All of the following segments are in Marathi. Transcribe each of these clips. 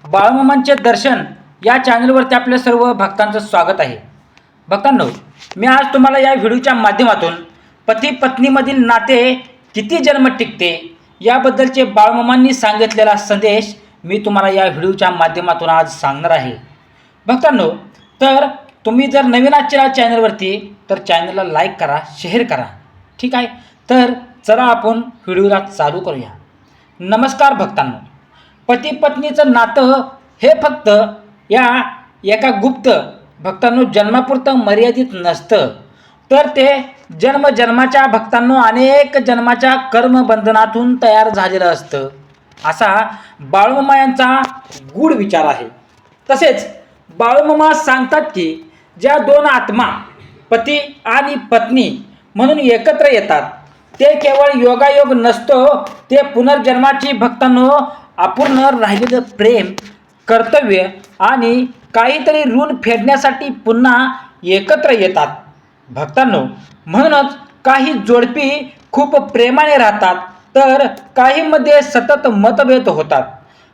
बाळूमामांचे दर्शन या चॅनलवरती आपल्या सर्व भक्तांचं स्वागत आहे. भक्तांनो, मी आज तुम्हाला या व्हिडिओच्या माध्यमातून पती पत्नीमधील नाते किती जन्म टिकते याबद्दलचे बाळूमामांनी सांगितलेला संदेश मी तुम्हाला या व्हिडिओच्या माध्यमातून आज सांगणार आहे. भक्तांनो, तर तुम्ही जर नवीन आहात या चॅनलवरती तर चॅनलला लाईक करा, शेअर करा. ठीक आहे, तर चला आपण व्हिडिओला चालू करूया. नमस्कार भक्तांनो, पती पत्नीचं नातं हे फक्त या एका गुप्त भक्तांनो जन्मापुरतं मर्यादित नसतं, तर ते जन्मजन्माच्या भक्तांनो अनेक जन्माच्या कर्मबंधनातून तयार झालेलं असतं, असा बाळूमामा यांचा गूढ विचार आहे. तसेच बाळूमामा सांगतात की ज्या दोन आत्मा पती आणि पत्नी म्हणून एकत्र येतात ते केवळ योगायोग नसतो, ते पुनर्जन्माची भक्तांनो अपूर्ण राहिलेलं प्रेम, कर्तव्य आणि काहीतरी ऋण फेडण्यासाठी पुन्हा एकत्र येतात. भक्तांनो, म्हणूनच काही जोडपी खूप प्रेमाने राहतात तर काहींमध्ये सतत मतभेद होतात.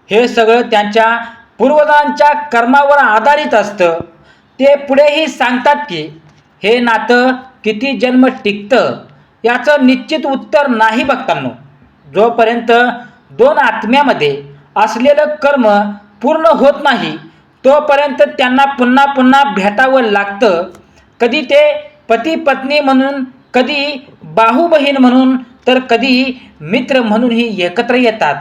हे सगळं त्यांच्या पूर्वजांच्या कर्मावर आधारित असतं. ते पुढेही सांगतात की हे नातं किती जन्म टिकतं याचं निश्चित उत्तर नाही भक्तांनो. जोपर्यंत दोन आत्म्यामध्ये असलेलं कर्म पूर्ण होत नाही तोपर्यंत त्यांना पुन्हा पुन्हा भेटावं लागतं. कधी ते पती पत्नी म्हणून, कधी भाऊ बहीण म्हणून, तर कधी मित्र म्हणूनही एकत्र येतात.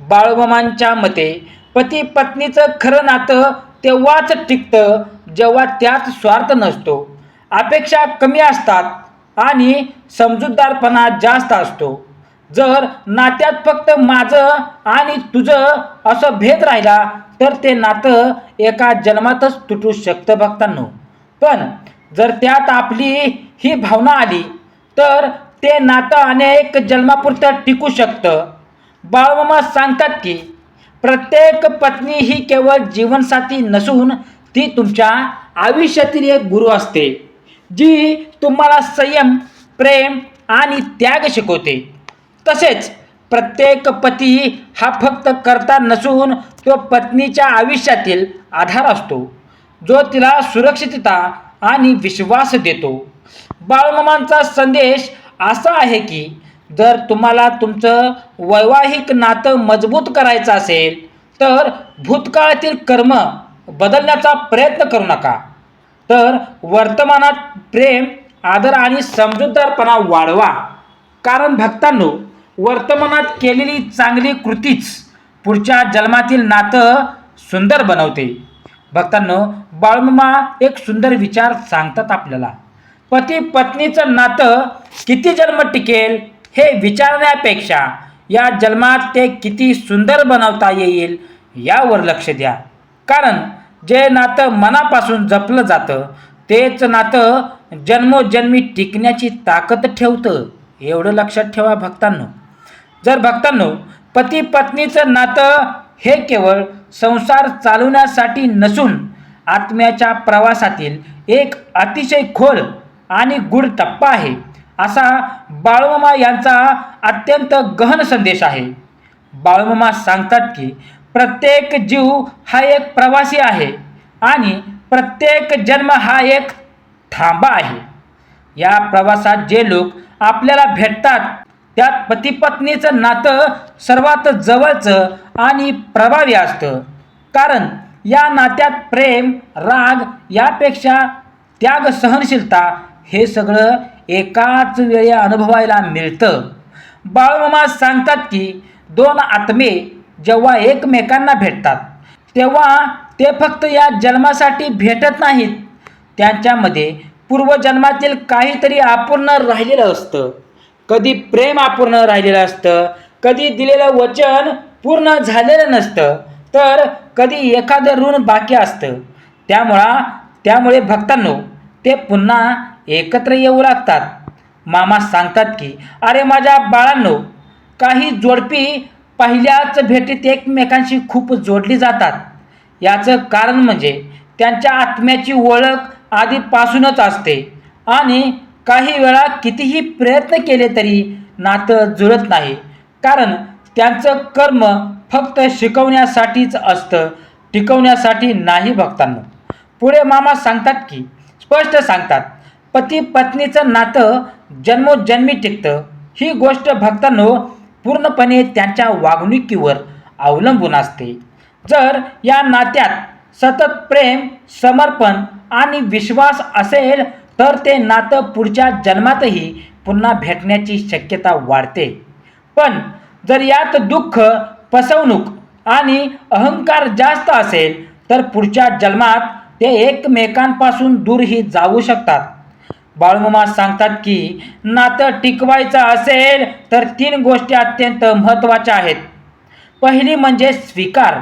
बाळूमामांच्या मते पती पत्नीचं खरं नातं तेव्हाच टिकतं जेव्हा त्यात स्वार्थ नसतो, अपेक्षा कमी असतात आणि समजूतदारपणा जास्त असतो. जर नात्यात फक्त माझं आणि तुझं असं भेद राहिला तर ते नातं एका जन्मातच तुटू शकतं भक्तांनो. पण जर त्यात आपली ही भावना आली तर ते नातं अनेक जन्मापुरतं टिकू शकतं. बाळूमामा सांगतात की प्रत्येक पत्नी ही केवळ जीवनसाथी नसून ती तुमच्या आयुष्यातील एक गुरु असते, जी तुम्हाला संयम, प्रेम आणि त्याग शिकवते. तसेच प्रत्येक पती हा फक्त कर्ता नसून तो पत्नीच्या आयुष्यातील आधार असतो, जो तिला सुरक्षितता आणि विश्वास देतो. बाळूमामांचा संदेश असा आहे की जर तुम्हाला तुमचं वैवाहिक नातं मजबूत करायचं असेल तर भूतकाळातील कर्म बदलण्याचा प्रयत्न करू नका, तर वर्तमानात प्रेम, आदर आणि समजूतदारपणा वाढवा. कारण भक्तांनो, वर्तमानात केलेली चांगली कृतीच पुढच्या जन्मातील नातं सुंदर बनवते. भक्तांनो, बाळूमामा एक सुंदर विचार सांगतात आपल्याला. पती पत्नीचं नातं किती जन्म टिकेल हे विचारण्यापेक्षा या जन्मात ते किती सुंदर बनवता येईल यावर लक्ष द्या. कारण जे नातं मनापासून जपलं जातं तेच नातं जन्मोजन्मी टिकण्याची ताकद ठेवतं, एवढं लक्षात ठेवा भक्तांनो. जर भक्तांनो पती पत्नीचं नातं हे केवळ संसार चालवण्यासाठी नसून आत्म्याच्या प्रवासातील एक अतिशय खोल आणि गूढ टप्पा आहे, असा बाळूमामा यांचा अत्यंत गहन संदेश आहे. बाळूमामा सांगतात की प्रत्येक जीव हा एक प्रवासी आहे आणि प्रत्येक जन्म हा एक थांबा आहे. या प्रवासात जे लोक आपल्याला भेटतात त्यात पती पत्नीचं नातं सर्वात जवळचं आणि प्रभावी असतं. कारण या नात्यात प्रेम, राग यापेक्षा त्याग, सहनशीलता हे सगळं एकाच वेळी अनुभवायला मिळतं. बाळूमामा सांगतात की दोन आत्मे जेव्हा एकमेकांना भेटतात तेव्हा ते फक्त या जन्मासाठी भेटत नाहीत, त्यांच्यामध्ये पूर्वजन्मातील काहीतरी अपूर्ण राहिलेलं असतं. कधी प्रेम अपूर्ण राहिलेलं असतं, कधी दिलेलं वचन पूर्ण झालेलं नसतं, तर कधी एखादं ऋण बाकी असतं. त्यामुळे भक्तांनो ते पुन्हा एकत्र येऊ लागतात. मामा सांगतात की अरे माझ्या बाळांनो, काही जोडपी पहिल्याच भेटीत एकमेकांशी खूप जोडली जातात. याचं कारण म्हणजे त्यांच्या आत्म्याची ओळख आधीपासूनच असते आणि काही वेळा कितीही प्रयत्न केले तरी नातं जुळत नाही, कारण त्यांचं कर्म फक्त शिकवण्यासाठीच असतं, टिकवण्यासाठी नाही भक्तांनो. पुढे मामा सांगतात की स्पष्ट सांगतात, पती पत्नीचं नातं जन्मोजन्मी टिकतं. ही गोष्ट भक्तांनो पूर्णपणे त्यांच्या वागणुकीवर अवलंबून असते. जर या नात्यात सतत प्रेम, समर्पण आणि विश्वास असेल तर ते नातं पुढच्या जन्मातही पुन्हा भेटण्याची शक्यता वाढते. पण जर यात दुःख, फसवणूक आणि अहंकार जास्त असेल तर पुढच्या जन्मात ते एकमेकांपासून दूरही जाऊ शकतात. बाळूमामा सांगतात की नातं टिकवायचं असेल तर 3 गोष्टी अत्यंत महत्त्वाच्या आहेत. पहिली म्हणजे स्वीकार,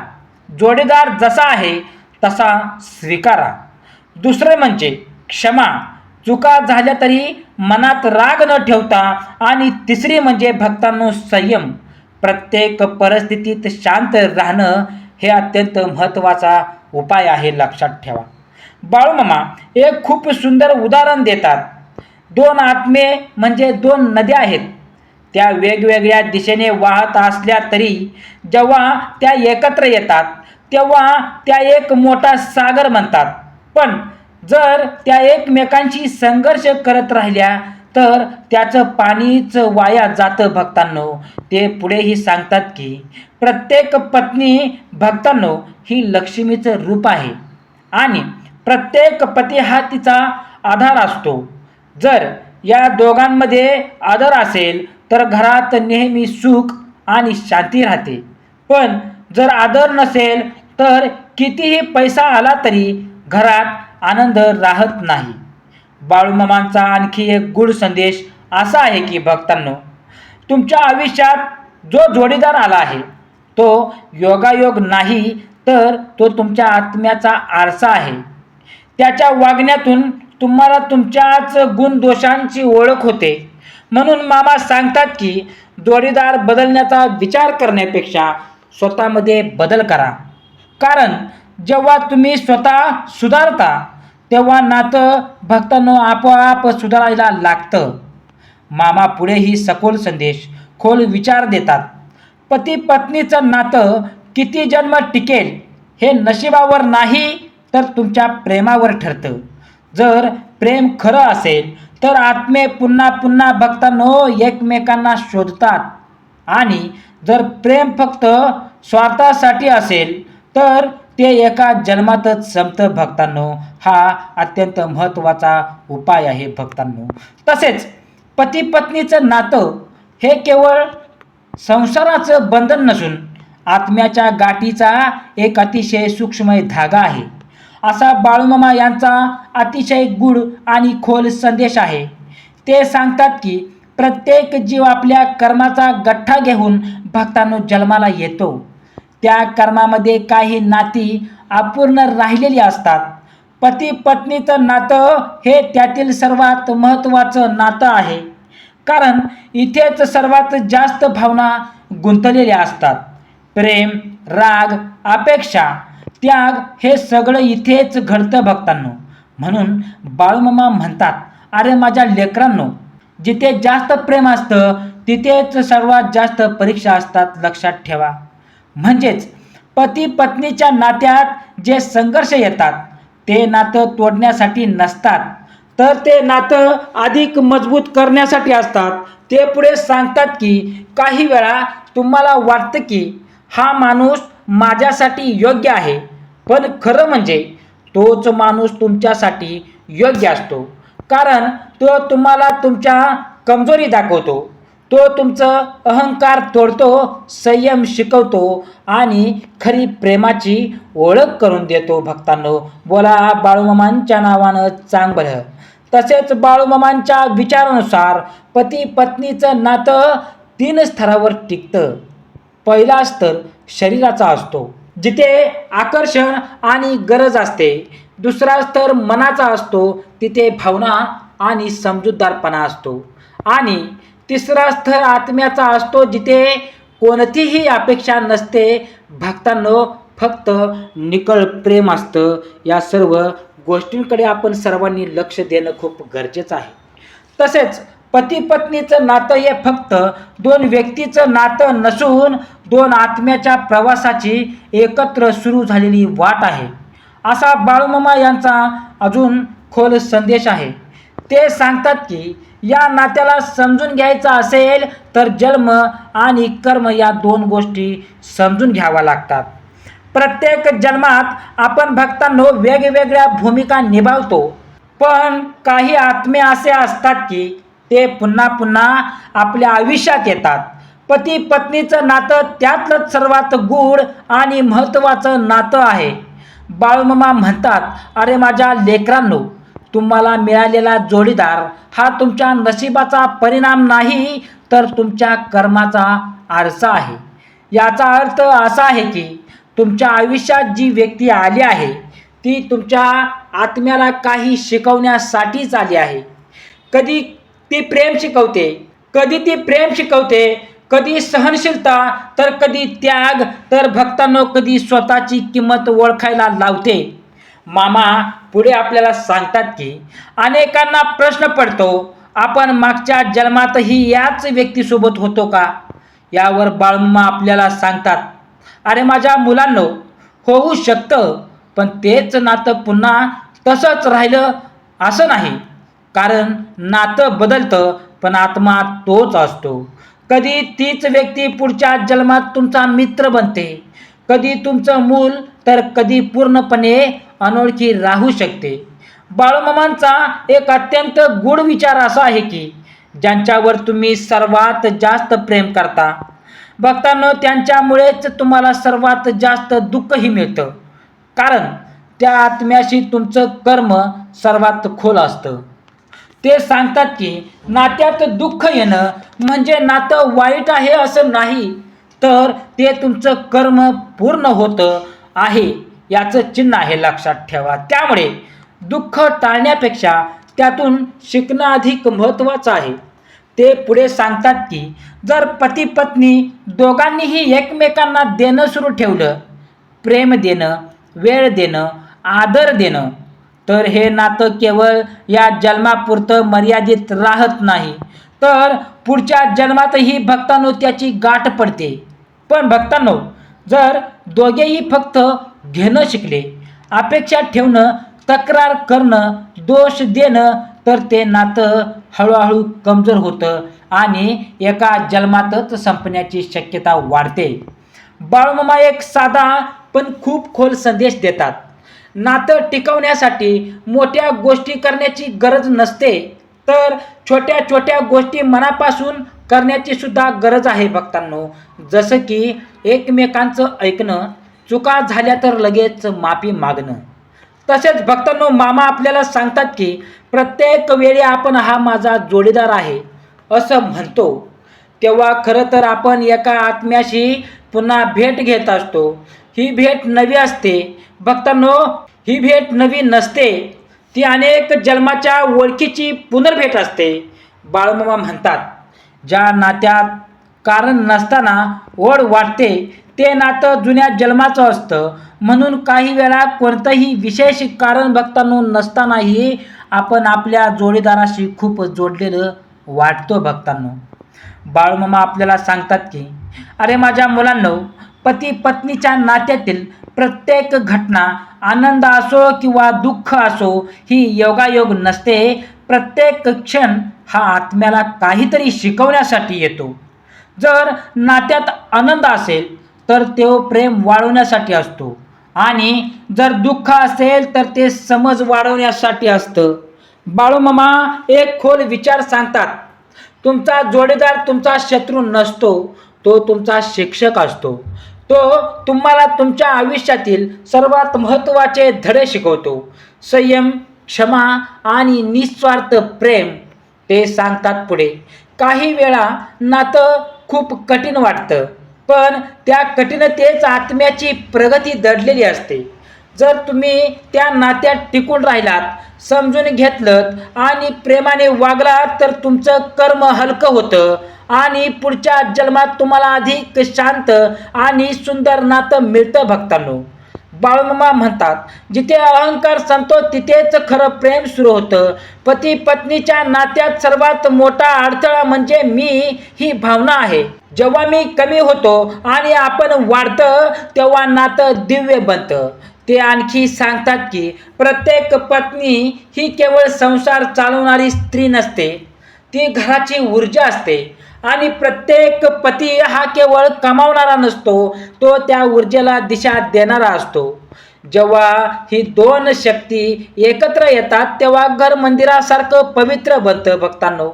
जोडीदार जसा आहे तसा स्वीकारा. दुसरे म्हणजे क्षमा, चुका झाल्या तरी मनात राग न ठेवता. आणि तिसरी म्हणजे भक्तांनो संयम, प्रत्येक परिस्थितीत शांत राहणं हे अत्यंत महत्त्वाचा उपाय आहे, लक्षात ठेवा. बाळूमामा एक खूप सुंदर उदाहरण देतात. 2 आत्मे म्हणजे 2 नद्या आहेत. त्या वेगवेगळ्या दिशेने वाहत असल्या तरी जेव्हा त्या एकत्र येतात तेव्हा त्या एक मोठा सागर बनतात. पण जर त्या एकमेकांशी संघर्ष करत राहिल्या तर त्याचं पाणीच वाया जातं भक्तांनो. ते पुढेही सांगतात की प्रत्येक पत्नी भक्तांनो ही लक्ष्मीचं रूप आहे आणि प्रत्येक पती हा तिचा आधार असतो. जर या दोघांमध्ये आदर असेल तर घरात नेहमी सुख आणि शांती राहते. पण जर आदर नसेल तर कितीही पैसा आला तरी घरात आनंद राहत नाही. बाळूमामांचा आणखी एक गूढ संदेश असा आहे की भक्तांनो, तुमच्या आयुष्यात जो जोडीदार आला आहे तो योगायोग नाही तर तो तुमच्या आत्म्याचा आरसा आहे. त्याच्या वागण्यातून तुम्हाला तुमच्याच गुणदोषांची ओळख होते. म्हणून मामा सांगतात की जोडीदार बदलण्याचा विचार करण्यापेक्षा स्वतःमध्ये बदल करा. कारण जेव्हा तुम्ही स्वतः सुधारता तेव्हा नातं भक्तांनो आपोआप सुधारायला लागतं. मामा पुढेही सखोल संदेश, खोल विचार देतात. पती पत्नीचं नातं किती जन्म टिकेल हे नशिबावर नाही तर तुमच्या प्रेमावर ठरतं. जर प्रेम खरं असेल तर आत्मे पुन्हा पुन्हा भक्तांनो एकमेकांना शोधतात. आणि जर प्रेम फक्त स्वार्थासाठी असेल तर ते एका जन्मातच संपतं भक्तांनो. हा अत्यंत महत्त्वाचा उपाय आहे भक्तांनो. तसेच पती पत्नीचं नातं हे केवळ संसाराचं बंधन नसून आत्म्याच्या गाठीचा एक अतिशय सूक्ष्म धागा आहे, असा बाळूमामा यांचा अतिशय गूढ आणि खोल संदेश आहे. ते सांगतात की प्रत्येक जीव आपल्या कर्माचा गठ्ठा घेऊन भक्तांनो जन्माला येतो. त्या कर्मामध्ये काही नाती अपूर्ण राहिलेली असतात. पती पत्नीचं नातं हे त्यातील सर्वात महत्त्वाचं नातं आहे. कारण इथेच सर्वात जास्त भावना गुंतलेल्या असतात. प्रेम, राग, अपेक्षा, त्याग हे सगळं इथेच घडतं भक्तांनो. म्हणून बाळूमामा म्हणतात, अरे माझ्या लेकरांनो, जिथे जास्त प्रेम असतं तिथेच सर्वात जास्त परीक्षा असतात, लक्षात ठेवा. म्हणजेच पती पत्नीच्या नात्यात जे संघर्ष येतात ते नातं तोडण्यासाठी नसतात तर ते नातं अधिक मजबूत करण्यासाठी असतात. ते पुढे सांगतात की काही वेळा तुम्हाला वाटतं की हा माणूस माझ्यासाठी योग्य आहे, पण खरं म्हणजे तोच माणूस तुमच्यासाठी योग्य असतो. कारण तो तुम्हाला तुमच्या कमजोरी दाखवतो, तो तुमचं अहंकार तोडतो, संयम शिकवतो आणि खरी प्रेमाची ओळख करून देतो भक्तांनो. बोला बाळूमामांच्या नावानं चांग भलं. तसेच बाळूमामांच्या विचारानुसार पती पत्नीचं नातं 3 स्तरावर टिकतं. पहिला स्तर शरीराचा असतो, जिथे आकर्षण आणि गरज असते. दुसरा स्तर मनाचा असतो, तिथे भावना आणि समजूतदारपणा असतो. आणि तिसरा स्तर आत्म्याचा असतो, जिथे कोणतीही अपेक्षा नसते भक्तांनो, फक्त निखळ प्रेम असतं. या सर्व गोष्टींकडे आपण सर्वांनी लक्ष देणं खूप गरजेचं आहे. तसेच पती पत्नीचं नातं हे फक्त दोन व्यक्तीचं नातं नसून दोन आत्म्याच्या प्रवासाची एकत्र सुरू झालेली वाट आहे, असा बाळूमामा यांचा अजून खोल संदेश आहे. ते सांगतात की या नात्याला समजून घ्यायचं असेल तर जन्म आणि कर्म या दोन गोष्टी समजून घ्याव्या लागतात. प्रत्येक जन्मात आपण भक्तांनो वेगवेगळ्या भूमिका निभावतो, पण काही आत्मे असे असतात की ते पुन्हा पुन्हा आपल्या आयुष्यात येतात. पती पत्नीचं नातं त्यातलं सर्वात गूढ आणि महत्त्वाचं नातं आहे. बाळूमामा म्हणतात, अरे माझ्या लेकरांनो, तुम्हाला मिळालेला जोडीदार हा तुमच्या नशिबाचा परिणाम नाही तर तुमच्या कर्माचा आरसा आहे. याचा अर्थ असा आहे की तुमच्या आयुष्यात जी व्यक्ती आली आहे ती तुमच्या आत्म्याला काही शिकवण्यासाठीच आली आहे. कधी ती प्रेम शिकवते, कधी सहनशीलता, तर कधी त्याग, तर भक्तांनो कधी स्वतःची किंमत ओळखायला लावते. मामा पुढे आपल्याला सांगतात की अनेकांना प्रश्न पडतो, आपण मागच्या जन्मातही याच व्यक्तीसोबत होतो का? यावर बाळूमामा आपल्याला सांगतात, अरे माझ्या मुलांनो, होऊ शकतं, पण तेच नातं पुन्हा तसंच राहिलं असं नाही. कारण नातं बदलतं पण आत्मा तोच असतो. कधी तीच व्यक्ती पुढच्या जन्मात तुमचा मित्र बनते, कधी तुमचं मूल, तर कधी पूर्णपणे अनोळखी राहू शकते. बाळूमामांचा एक अत्यंत गूढ विचार असा आहे की ज्यांच्यावर तुम्ही सर्वात जास्त प्रेम करता भक्तांनो, त्यांच्यामुळेच तुम्हाला सर्वात जास्त दुःखही मिळतं. कारण त्या आत्म्याशी तुमचं कर्म सर्वात खोल असतं. ते सांगतात की नात्यात दुःख येणं म्हणजे नातं वाईट आहे असं नाही, तर ते तुमचं कर्म पूर्ण होतं आहे याचं चिन्ह आहे, लक्षात ठेवा. त्यामुळे दुःख टाळण्यापेक्षा त्यातून शिकणं अधिक महत्त्वाचं आहे. ते पुढे सांगतात की जर पती पत्नी दोघांनीही एकमेकांना देणं सुरू ठेवलं, प्रेम देणं, वेळ देणं, आदर देणं, तर हे नातं केवळ या जन्मापुरतं मर्यादित राहत नाही, तर पुढच्या जन्मातही भक्तांनो त्याची गाठ पडते. पण भक्तांनो, जर दोघेही फक्त घेणं शिकले, अपेक्षा ठेवणं, तक्रार करणं, दोष देणं, तर ते नातं हळूहळू कमजोर होतं आणि एका जन्मातच संपण्याची शक्यता वाढते. बाळूमामा एक साधा पण खूप खोल संदेश देतात. नातं टिकवण्यासाठी मोठ्या गोष्टी करण्याची गरज नसते, तर छोट्या छोट्या गोष्टी मनापासून करण्याची सुद्धा गरज आहे भक्तांनो. जसं की एकमेकांचं ऐकणं, चुका झाल्या तर लगेच माफी मागणं. तसेच भक्तांनो, मामा आपल्याला सांगतात की प्रत्येक वेळी आपण हा माझा जोडीदार आहे असं म्हणतो, तेव्हा खरं तर आपण एका आत्म्याशी पुन्हा भेट घेत असतो. ही भेट नवी असते भक्तांनो, ही भेट नवी नसते, ती अनेक जन्माच्या ओळखीची पुनर्भेट असते. बाळूमामा म्हणतात, ज्या नात्यात कारण नसताना ओढ वाटते ते नातं जुन्या जन्माचं असतं. म्हणून काही वेळा कोणतंही विशेष कारण भक्तांनो नसतानाही आपण आपल्या जोडीदाराशी खूप जोडलेलं वाटतो भक्तांनो. बाळूमामा आपल्याला सांगतात की अरे माझ्या मुलांनो, पती पत्नीच्या नात्यातील प्रत्येक घटना, आनंद असो किंवा दुःख असो, ही योगायोग नसते. प्रत्येक क्षण हा आत्म्याला काहीतरी शिकवण्यासाठी येतो. जर नात्यात आनंद असेल तर तो प्रेम वाढवण्यासाठी असतो, आणि जर दुःख असेल तर ते समज वाढवण्यासाठी असतं. बाळूमामा एक खोल विचार सांगतात, तुमचा जोडीदार तुमचा शत्रू नसतो, तो तुमचा शिक्षक असतो. तो तुम्हाला तुमच्या आयुष्यातील सर्वात महत्त्वाचे धडे शिकवतो. संयम, क्षमा आणि निस्वार्थ प्रेम. ते सांगतात पुढे, काही वेळा नातं खूप कठीण वाटतं, पण त्या कठीणतेच आत्म्याची प्रगती दडलेली असते. जर तुम्ही त्या नात्यात टिकून राहिलात, समजून घेतलं आणि प्रेमाने वागलात, तर तुमचं कर्म हलकं होतं आणि पुढच्या जन्मात तुम्हाला अधिक शांत आणि सुंदर नातं मिळतं भक्तांनो. बाळूमामा म्हणतात, जिथे अहंकार संपतो तिथेच खरं प्रेम सुरू होतं. पती पत्नीच्या नात्यात सर्वात मोठा अडथळा म्हणजे मी ही भावना आहे. जेव्हा मी कमी होतो आणि आपण वाढतं तेव्हा नातं दिव्य बनतं. ते आणखी सांगतात की प्रत्येक पत्नी ही केवळ संसार चालवणारी स्त्री नसते, ती घराची ऊर्जा असते. आणि प्रत्येक पती हा केवळ कमावणारा नसतो, तो त्या ऊर्जेला दिशा देणारा असतो. जेव्हा ही दोन शक्ती एकत्र येतात तेव्हा घर मंदिरासारखं पवित्र बनतं. भक्तांनो,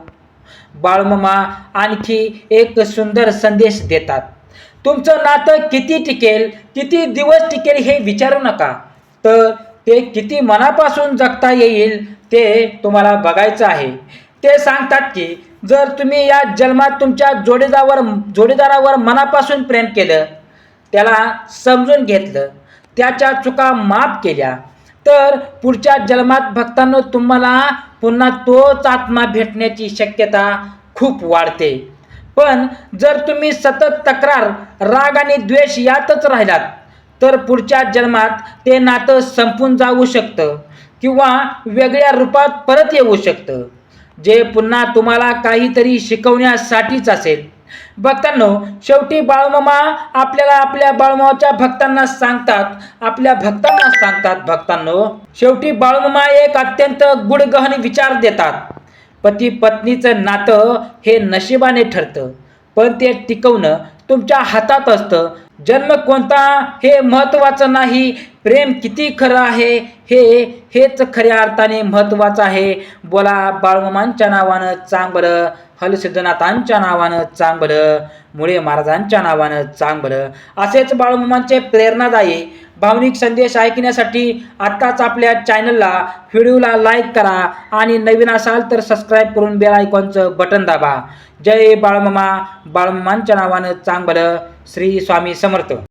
बाळूमामा आणखी एक सुंदर संदेश देतात. तुमचं नातं किती टिकेल, किती दिवस टिकेल हे विचारू नका, तर ते किती मनापासून जगता येईल ते तुम्हाला बघायचं आहे. ते सांगतात की जर तुम्ही या जन्मात तुमच्या जोडीदारावर मनापासून प्रेम केलं, त्याला समजून घेतलं, त्याच्या चुका माफ केल्या, तर पुढच्या जन्मात भक्तांनो तुम्हाला पुन्हा तोच आत्मा भेटण्याची शक्यता खूप वाढते. पण जर तुम्ही सतत तक्रार, राग आणि द्वेष यातच राहिलात तर पुढच्या जन्मात ते नातं संपून जाऊ शकतं किंवा वेगळ्या रूपात परत येऊ शकतं, जे पुन्हा तुम्हाला काहीतरी शिकवण्यासाठीच असेल. भक्तांनो, शेवटी बाळूमामा आपल्याला आपल्या बाळूमामाच्या भक्तांना सांगतात भक्तांनो, शेवटी बाळूमामा एक अत्यंत गुढगहन विचार देतात. पती पत्नीचं नातं हे नशिबाने ठरतं, पण ते टिकवणं तुमच्या हातात असतं. जन्म कोणता हे महत्त्वाचं नाही, प्रेम किती खरं आहे हेच खऱ्या अर्थाने महत्त्वाचं आहे. बोला बाळूमामांच्या नावानं चांग बरं, हलसिद्धनाथांच्या नावानं चांग बरं, मुळे महाराजांच्या नावानं चांग बरं. असेच बाळूमामांचे प्रेरणादायी भावनिक संदेश ऐकण्यासाठी आत्ताच आपल्या चॅनलला, व्हिडिओला लाईक करा आणि नवीन असाल तर सबस्क्राईब करून बेल आयकॉनचं बटन दाबा. जय बाळूमामा, बाळूमामांच्या नावानं चांग बरं. श्री स्वामी समर्थ.